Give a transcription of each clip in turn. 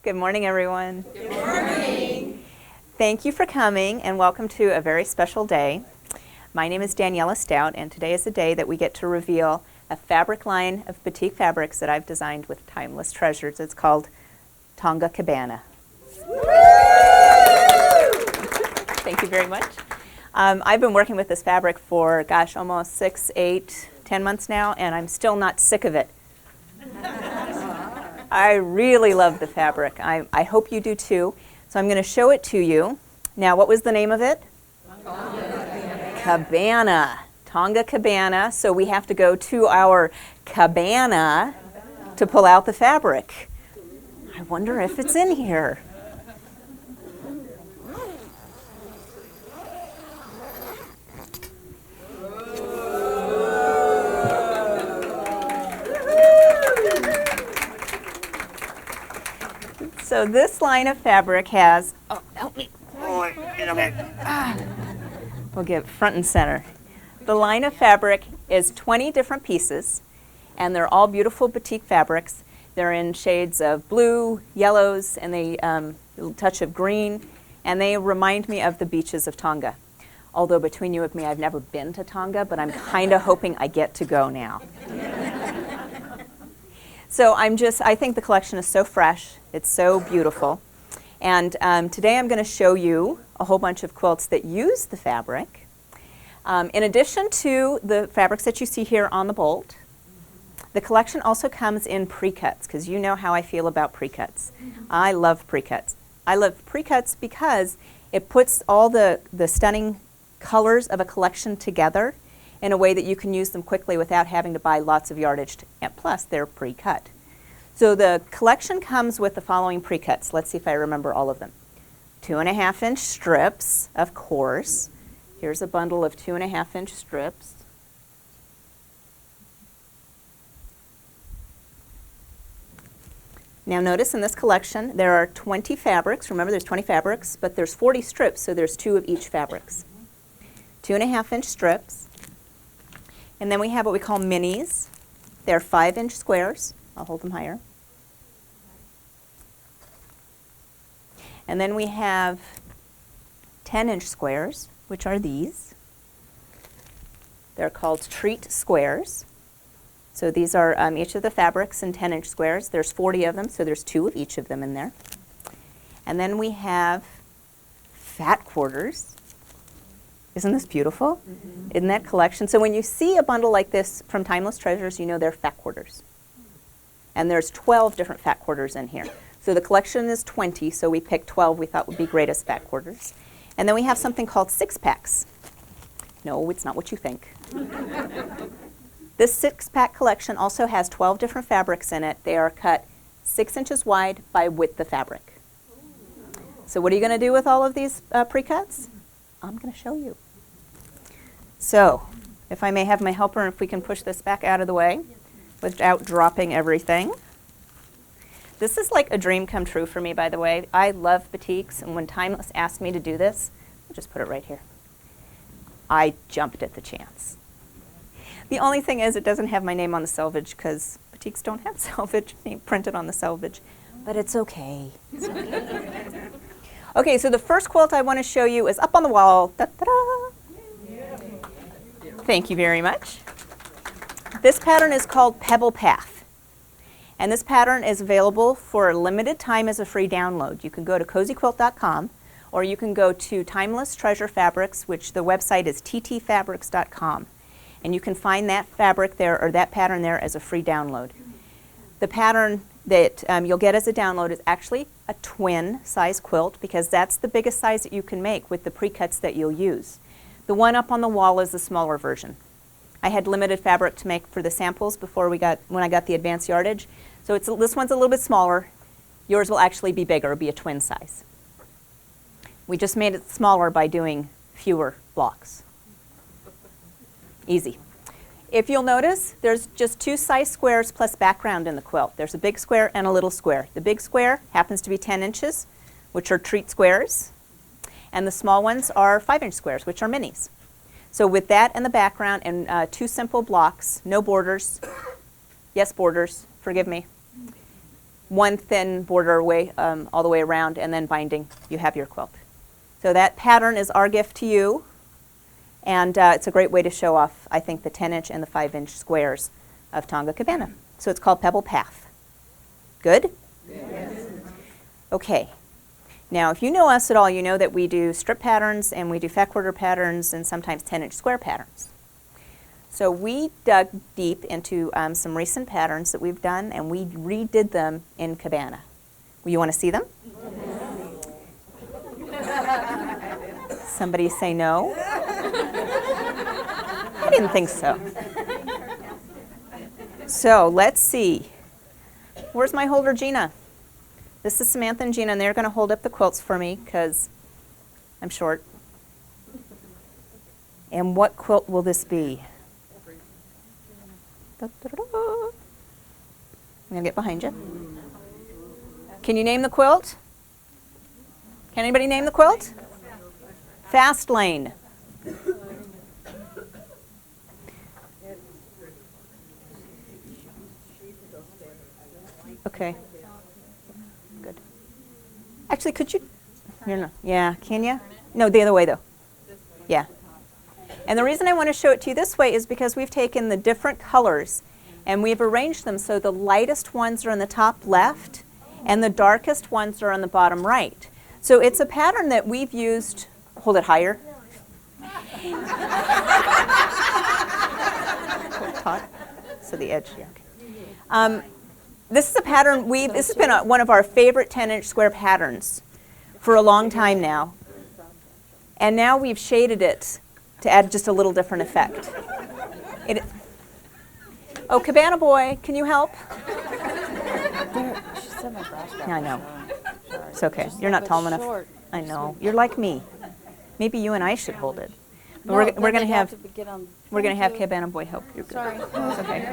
Good morning, everyone. Good morning. Thank you for coming and welcome to a very special day. My name is Daniela Stout, and today is the day that we get to reveal a fabric line of batik fabrics that I've designed with timeless treasures. It's called Tonga Cabana. Thank you very much. I've been working with this fabric for, almost 6, 8, 10 months now, and I'm still not sick of it. I really love the fabric. I hope you do too. So I'm going to show it to you. Now, what was the name of it? Cabana. Tonga Cabana. So we have to go to our cabana to pull out the fabric. I wonder if it's in here. So this line of fabric has, help me. We'll get front and center. The line of fabric is 20 different pieces, and they're all beautiful batik fabrics. They're in shades of blue, yellows, and a little touch of green, and they remind me of the beaches of Tonga. Although between you and me, I've never been to Tonga, but I'm kind of hoping I get to go now. So I think the collection is so fresh, it's so beautiful. And today I'm going to show you a whole bunch of quilts that use the fabric. In addition to the fabrics that you see here on the bolt, the collection also comes in pre-cuts, because you know how I feel about pre-cuts. I love pre-cuts. I love pre-cuts because it puts all the stunning colors of a collection together in a way that you can use them quickly without having to buy lots of yardage, and plus they're pre-cut. So the collection comes with the following pre-cuts. Let's see if I remember all of them. 2.5-inch strips, of course. Here's a bundle of 2.5-inch strips. Now notice in this collection there are 20 fabrics. Remember, there's 20 fabrics, but there's 40 strips, so there's 2 of each fabrics. 2.5-inch strips. And then we have what we call minis. They're 5-inch squares. I'll hold them higher. And then we have 10-inch squares, which are these. They're called treat squares. So these are each of the fabrics in 10-inch squares. There's 40 of them, so there's 2 of each of them in there. And then we have fat quarters. Isn't this beautiful? In that collection. So when you see a bundle like this from Timeless Treasures, you know they're fat quarters. And there's 12 different fat quarters in here. So the collection is 20, so we picked 12 we thought would be great as fat quarters. And then we have something called 6-packs. No, it's not what you think. This 6-pack collection also has 12 different fabrics in it. They are cut 6 inches wide by width of fabric. So what are you going to do with all of these pre-cuts? I'm going to show you. So, if I may have my helper, and if we can push this back out of the way without dropping everything. This is like a dream come true for me, by the way. I love batiks, and when Timeless asked me to do this, I'll just put it right here. I jumped at the chance. The only thing is it doesn't have my name on the selvage because batiks don't have selvage printed on the selvage, but it's okay. It's okay. Okay, so the first quilt I want to show you is up on the wall. Da-da-da. Thank you very much. This pattern is called Pebble Path. And this pattern is available for a limited time as a free download. You can go to cozyquilt.com, or you can go to Timeless Treasure Fabrics, which the website is ttfabrics.com. And you can find that fabric there, or that pattern there, as a free download. The pattern that you'll get as a download is actually a twin size quilt, because that's the biggest size that you can make with the pre-cuts that you'll use. The one up on the wall is the smaller version. I had limited fabric to make for the samples when I got the advanced yardage. So this one's a little bit smaller. Yours will actually be bigger. It'll be a twin size. We just made it smaller by doing fewer blocks. Easy. If you'll notice, there's just 2 size squares plus background in the quilt. There's a big square and a little square. The big square happens to be 10 inches, which are treat squares. And the small ones are 5-inch squares, which are minis. So with that and the background and 2 simple blocks, no borders. Yes, borders, forgive me. one thin border all the way around, and then binding, you have your quilt. So that pattern is our gift to you, and it's a great way to show off, I think, the 10-inch and the 5-inch squares of Tonga Cabana. So it's called Pebble Path. Good? Yes. Okay. Now, if you know us at all, you know that we do strip patterns, and we do fat quarter patterns, and sometimes 10-inch square patterns. So we dug deep into some recent patterns that we've done, and we redid them in Cabana. You want to see them? Somebody say no? I didn't think so. So let's see. Where's my holder, Gina? This is Samantha and Gina, and they're going to hold up the quilts for me because I'm short. And what quilt will this be? I'm going to get behind you. Can you name the quilt? Can anybody name the quilt? Fastlane. Okay. Good. Actually, could you? Yeah, can you? No, the other way though. Yeah. And the reason I want to show it to you this way is because we've taken the different colors and we've arranged them so the lightest ones are on the top left and the darkest ones are on the bottom right. So it's a pattern that we've used. Hold it higher. Hold taut. So the edge. Yeah. Okay. This is a pattern this has been one of our favorite 10-inch square patterns for a long time now. And now we've shaded it to add just a little different effect. Oh, Cabana boy, can you help? Yeah, I know. It's okay. You're not tall enough. I know. You're like me. Maybe you and I should hold it. But we're going to have Cabana boy help. You're good. Sorry. It's okay.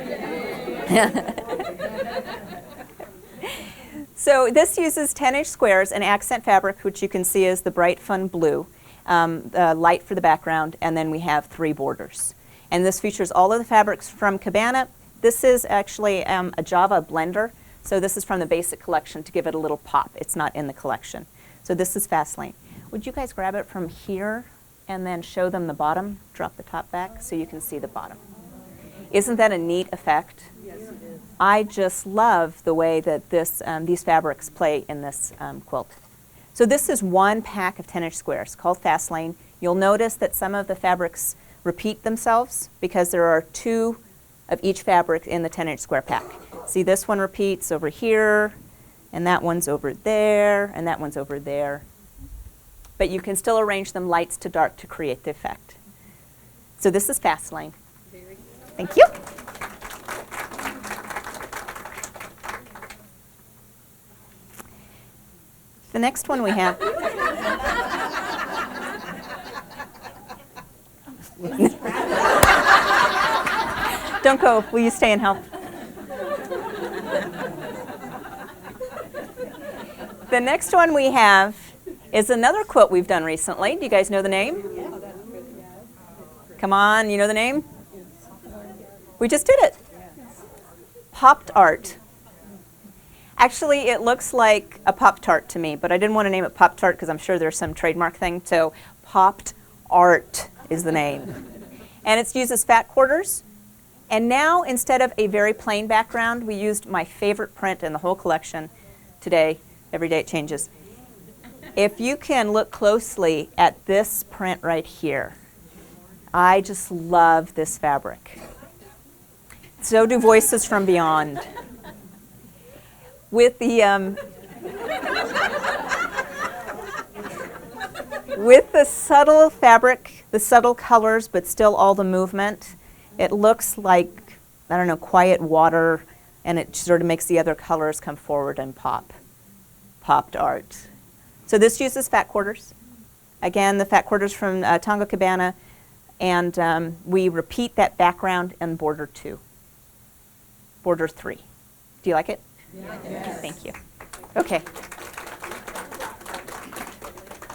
So this uses 10-inch squares and accent fabric, which you can see is the bright fun blue. Light for the background, and then we have 3 borders. And this features all of the fabrics from Cabana. This is actually a Java blender, so this is from the basic collection to give it a little pop. It's not in the collection. So this is Fastlane. Would you guys grab it from here and then show them the bottom? Drop the top back so you can see the bottom. Isn't that a neat effect? Yes, it is. I just love the way that these fabrics play in this quilt. So this is one pack of 10-inch squares called Fastlane. You'll notice that some of the fabrics repeat themselves because there are 2 of each fabric in the 10-inch square pack. See, this one repeats over here, and that one's over there, and that one's over there. But you can still arrange them lights to dark to create the effect. So this is Fastlane. Thank you. The next one we have. Don't go. Will you stay and help? The next one we have is another quilt we've done recently. Do you guys know the name? Come on, you know the name? We just did it. Popped Art. Actually, it looks like a Pop-Tart to me, but I didn't want to name it Pop-Tart because I'm sure there's some trademark thing. So Popped Art is the name. And it uses fat quarters. And now, instead of a very plain background, we used my favorite print in the whole collection today. Every day it changes. If you can look closely at this print right here, I just love this fabric. So do Voices from Beyond. With the subtle fabric, the subtle colors, but still all the movement, it looks like, I don't know, quiet water, and it sort of makes the other colors come forward and pop. Popped Art. So this uses fat quarters. Again, the fat quarters from Tonga Cabana, and we repeat that background in border 2. Border 3. Do you like it? Yes. Thank you. Okay.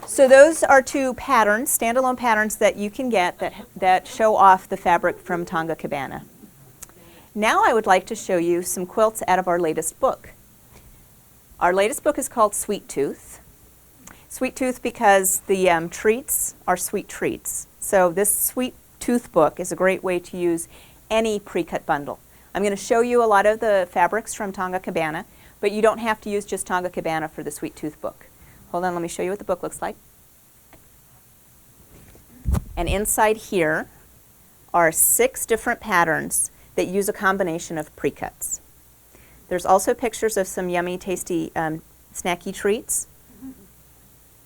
So those are 2 patterns, standalone patterns that you can get that show off the fabric from Tonga Cabana. Now I would like to show you some quilts out of our latest book. Our latest book is called Sweet Tooth. Sweet Tooth because the treats are sweet treats. So this Sweet Tooth book is a great way to use any pre-cut bundle. I'm going to show you a lot of the fabrics from Tonga Cabana, but you don't have to use just Tonga Cabana for the Sweet Tooth book. Hold on, let me show you what the book looks like. And inside here are 6 different patterns that use a combination of pre-cuts. There's also pictures of some yummy, tasty, snacky treats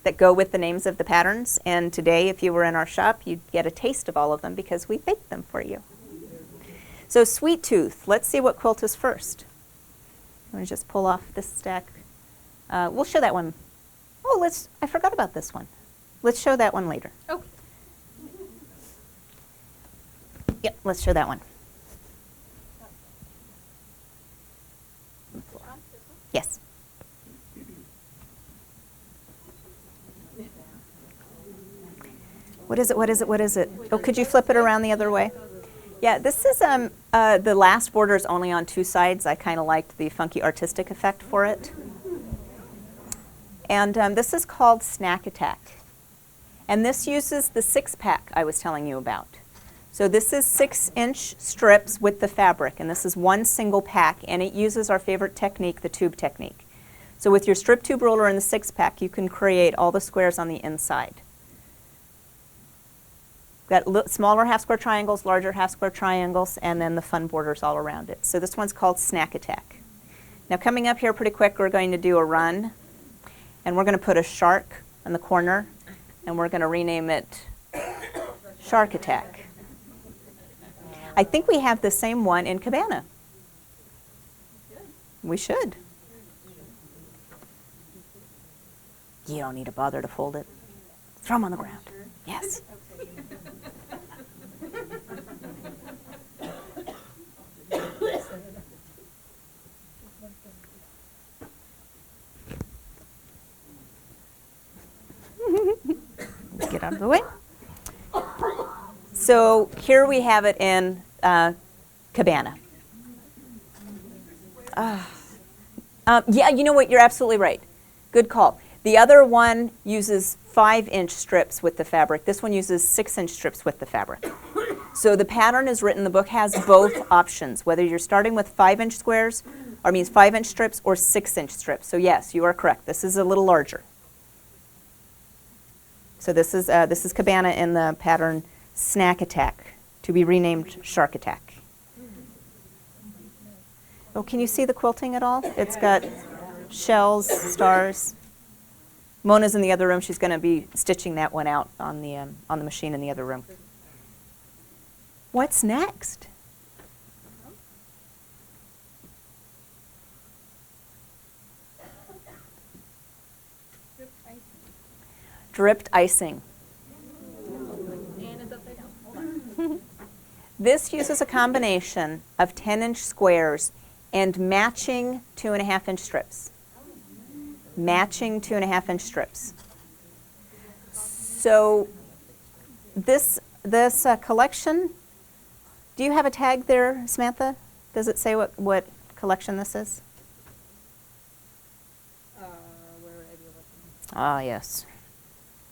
that go with the names of the patterns. And today, if you were in our shop, you'd get a taste of all of them because we baked them for you. So Sweet Tooth, let's see what quilt is first. I'm going to just pull off this stack. We'll show that one. Oh, I forgot about this one. Let's show that one later. Okay. Yep, let's show that one. Yes. What is it? What is it? What is it? Oh, could you flip it around the other way? Yeah, this is the last border is only on 2 sides. I kind of liked the funky artistic effect for it. And this is called Snack Attack. And this uses the 6-pack I was telling you about. So this is 6-inch strips with the fabric, and this is one single pack, and it uses our favorite technique, the tube technique. So with your strip tube roller and the 6-pack, you can create all the squares on the inside. Got smaller half-square triangles, larger half-square triangles, and then the fun borders all around it. So this one's called Snack Attack. Now coming up here pretty quick, we're going to do a run, and we're going to put a shark in the corner, and we're going to rename it Shark Attack. I think we have the same one in Cabana. We should. You don't need to bother to fold it. Throw them on the ground. Yes. Get out of the way. So here we have it in Cabana. Yeah, you know what? You're absolutely right. Good call. The other one uses 5-inch strips with the fabric. This one uses 6-inch strips with the fabric. So the pattern is written, the book has both options, whether you're starting with 5-inch squares, or means 5-inch strips or 6-inch strips. So yes, you are correct. This is a little larger. So this is Cabana in the pattern Snack Attack, to be renamed Shark Attack. Oh, can you see the quilting at all? It's got shells, stars. Mona's in the other room. She's going to be stitching that one out on the machine in the other room. What's next? Dripped icing. This uses a combination of 10-inch squares and matching 2.5-inch strips. Matching 2.5-inch strips. So this collection, do you have a tag there, Samantha? Does it say what collection this is? Where are you looking? Ah, yes.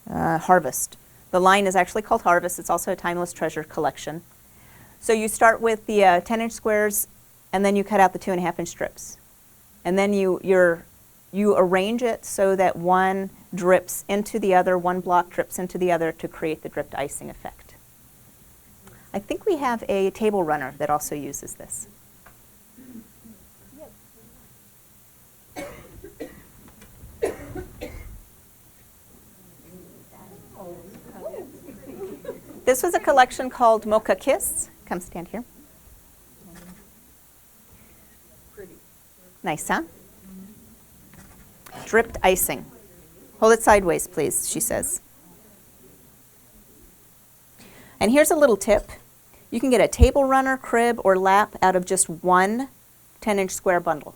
Harvest. The line is actually called Harvest. It's also a Timeless Treasure collection. So you start with the 10-inch squares, and then you cut out the 2.5-inch strips. And then you arrange it so that one drips into the other, one block drips into the other to create the dripped icing effect. I think we have a table runner that also uses this. This was a collection called Mocha Kiss. Come stand here. Pretty. Nice, huh? Dripped icing. Hold it sideways, please, she says. And here's a little tip. You can get a table runner, crib, or lap out of just one 10-inch square bundle.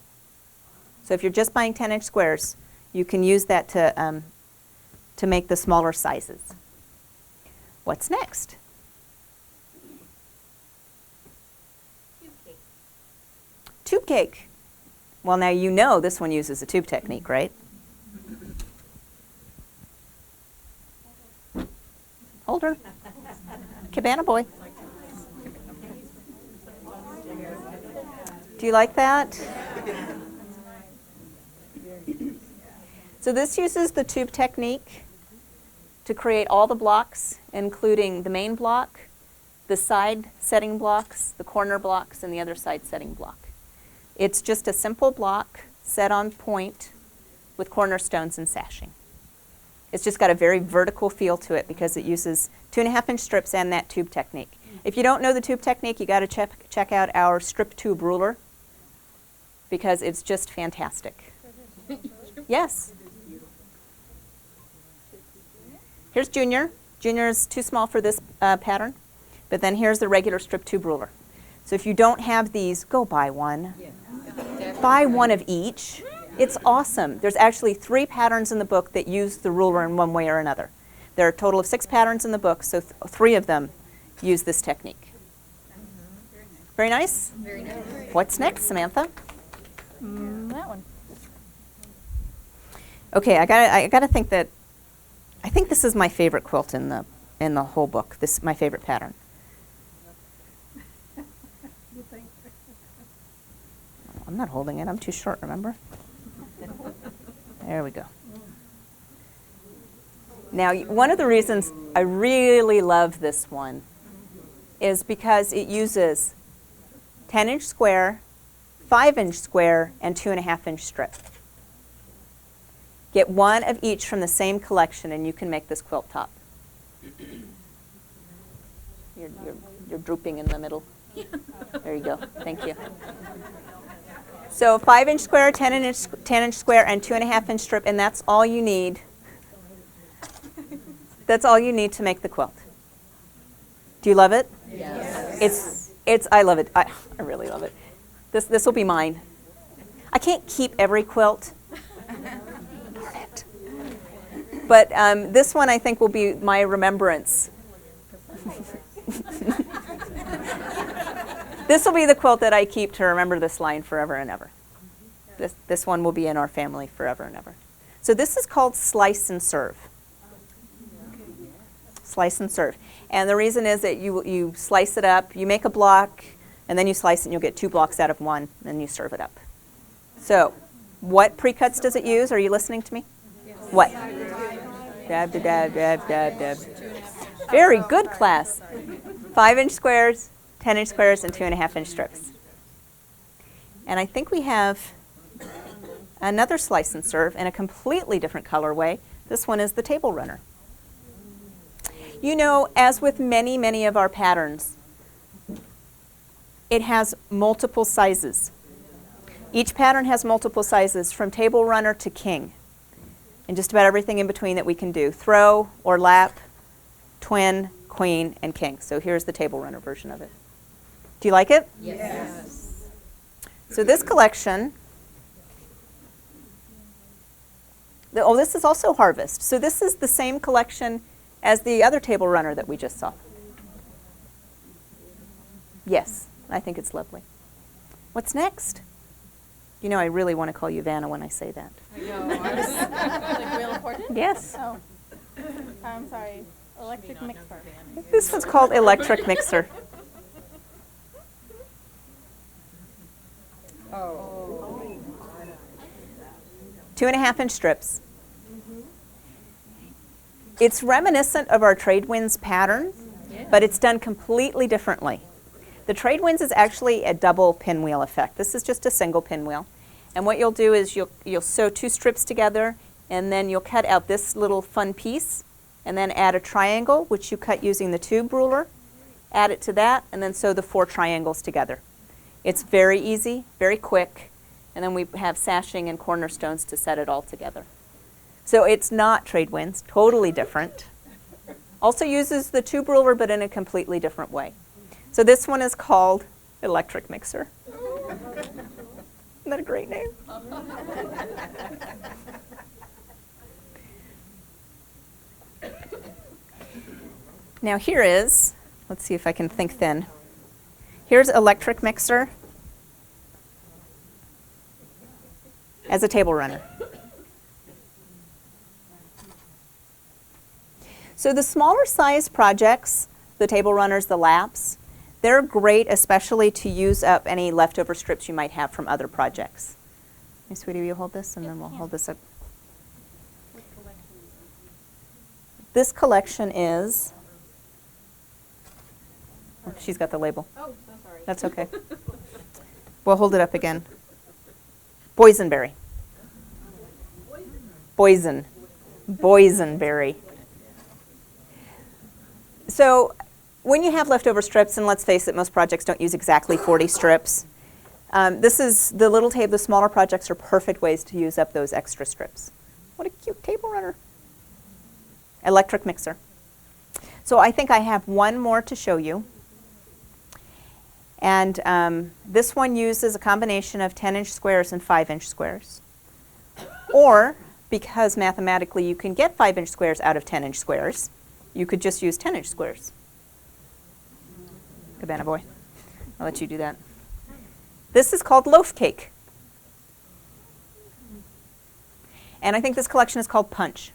So if you're just buying 10-inch squares, you can use that to make the smaller sizes. What's next? Tube cake. Tube cake. Well, now you know this one uses a tube technique, right? Hold her. Cabana boy. Do you like that? So this uses the tube technique to create all the blocks, including the main block, the side setting blocks, the corner blocks, and the other side setting block. It's just a simple block set on point with cornerstones and sashing. It's just got a very vertical feel to it because it uses 2.5-inch strips and that tube technique. If you don't know the tube technique, you got to check out our strip tube ruler because it's just fantastic. Yes. Here's Junior. Junior is too small for this pattern, but then here's the regular strip tube ruler. So if you don't have these, go buy one. Buy one of each. It's awesome. There's actually 3 patterns in the book that use the ruler in one way or another. There are a total of 6 patterns in the book, so 3 of them use this technique. Very nice? Very nice. What's next, Samantha? That one. Okay, I gotta think that I think this is my favorite quilt in the whole book. This is my favorite pattern. I'm not holding it. I'm too short, remember? There we go. Now, one of the reasons I really love this one is because it uses 10-inch square, 5-inch square, and 2.5-inch strip. Get one of each from the same collection and you can make this quilt top. You're drooping in the middle. There you go. Thank you. So 5-inch square, 10-inch square, and 2.5-inch strip, and that's all you need. That's all you need to make the quilt. Do you love it? Yes. I love it. I really love it. This will be mine. I can't keep every quilt. Darn it. But this one I think will be my remembrance. This will be the quilt that I keep to remember this line forever and ever. This one will be in our family forever and ever. So this is called slice and serve. Slice and serve. And the reason is that you slice it up, you make a block, and then you slice it and you'll get 2 blocks out of one, and then you serve it up. So what pre-cuts does it use? Are you listening to me? Yes. What? Dab, dab, dab, dab, dab, dab. Very good, class. 5-inch squares, 10-inch squares, and 2.5-inch strips. And I think we have another slice and serve in a completely different colorway. This one is the table runner. You know, as with many, many of our patterns, it has multiple sizes. Each pattern has multiple sizes from table runner to king, and just about everything in between that we can do. Throw or lap, twin, queen, and king. So here's the table runner version of it. Do you like it? Yes. So this collection, this is also Harvest. So this is the same collection as the other table runner that we just saw. Yes, I think it's lovely. What's next? You know I really want to call you Vanna when I say that. I know. Like real important? Yes. Oh. I'm sorry. Electric mixer. This one's called Electric Mixer. Oh. 2.5-inch strips. It's reminiscent of our Trade Winds pattern, but it's done completely differently. The Trade Winds is actually a double pinwheel effect. This is just a single pinwheel. And what you'll do is you'll sew 2 strips together, and then you'll cut out this little fun piece, and then add a triangle, which you cut using the tube ruler. Add it to that, and then sew the 4 triangles together. It's very easy, very quick, and then we have sashing and cornerstones to set it all together. So it's not Trade Winds, totally different. Also uses the tube ruler, but in a completely different way. So this one is called Electric Mixer. Isn't that a great name? Now here is, let's see if I can think thin. Here's Electric Mixer. as a table runner. So the smaller size projects, the table runners, the laps, they're great especially to use up any leftover strips you might have from other projects. Hey, sweetie, will you hold this and then we'll hold this up. This collection is, oh, she's got the label. Oh, so sorry. That's okay. We'll hold it up again. Boysenberry. Boysenberry. So when you have leftover strips, and let's face it, most projects don't use exactly 40 strips. This is the little table, the smaller projects are perfect ways to use up those extra strips. What a cute table runner. Electric mixer. So I think I have one more to show you. And this one uses a combination of 10-inch squares and 5-inch squares. Or, because mathematically you can get 5-inch squares out of 10-inch squares, you could just use 10-inch squares. Cabana boy, I'll let you do that. This is called Loaf Cake. And I think this collection is called Punch.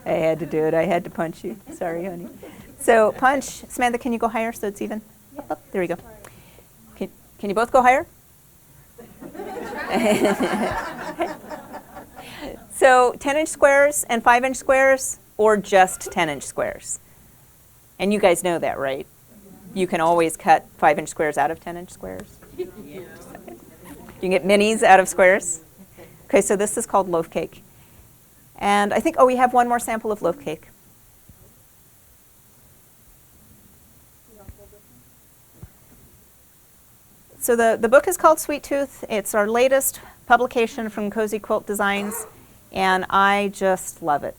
I had to do it. I had to punch you. Sorry, honey. So Punch, Samantha, can you go higher so it's even? Up, up. There we go. Can you both go higher? So 10-inch squares and 5-inch squares, or just 10-inch squares. And you guys know that, right? You can always cut 5-inch squares out of 10-inch squares. Yeah. You can get minis out of squares. Okay, so this is called Loaf Cake. And I think, oh, we have one more sample of Loaf Cake. So the book is called Sweet Tooth. It's our latest publication from Cozy Quilt Designs, and I just love it.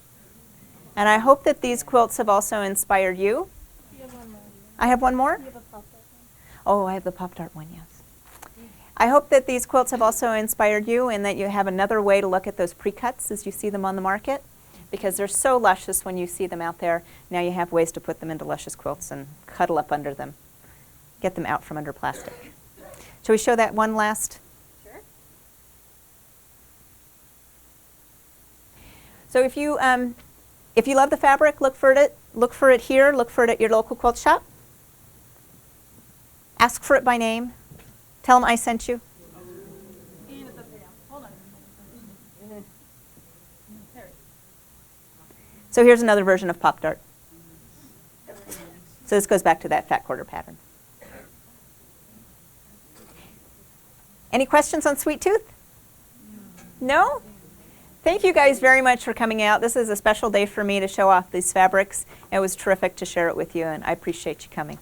And I hope that these quilts have also inspired you. You have one more. I have one more? You have a Pop-Tart one. Oh, I have the Pop-Tart one, yes. I hope that these quilts have also inspired you and that you have another way to look at those pre-cuts as you see them on the market, because they're so luscious when you see them out there. Now you have ways to put them into luscious quilts and cuddle up under them. Get them out from under plastic. Shall we show that one last? Sure. So if you love the fabric, look for it here, look for it at your local quilt shop. Ask for it by name. Tell them I sent you. And it's upside down. Hold on. There. So here's another version of Pop-Tart. So this goes back to that fat quarter pattern. Any questions on Sweet Tooth? No? Thank you guys very much for coming out. This is a special day for me to show off these fabrics. It was terrific to share it with you, and I appreciate you coming.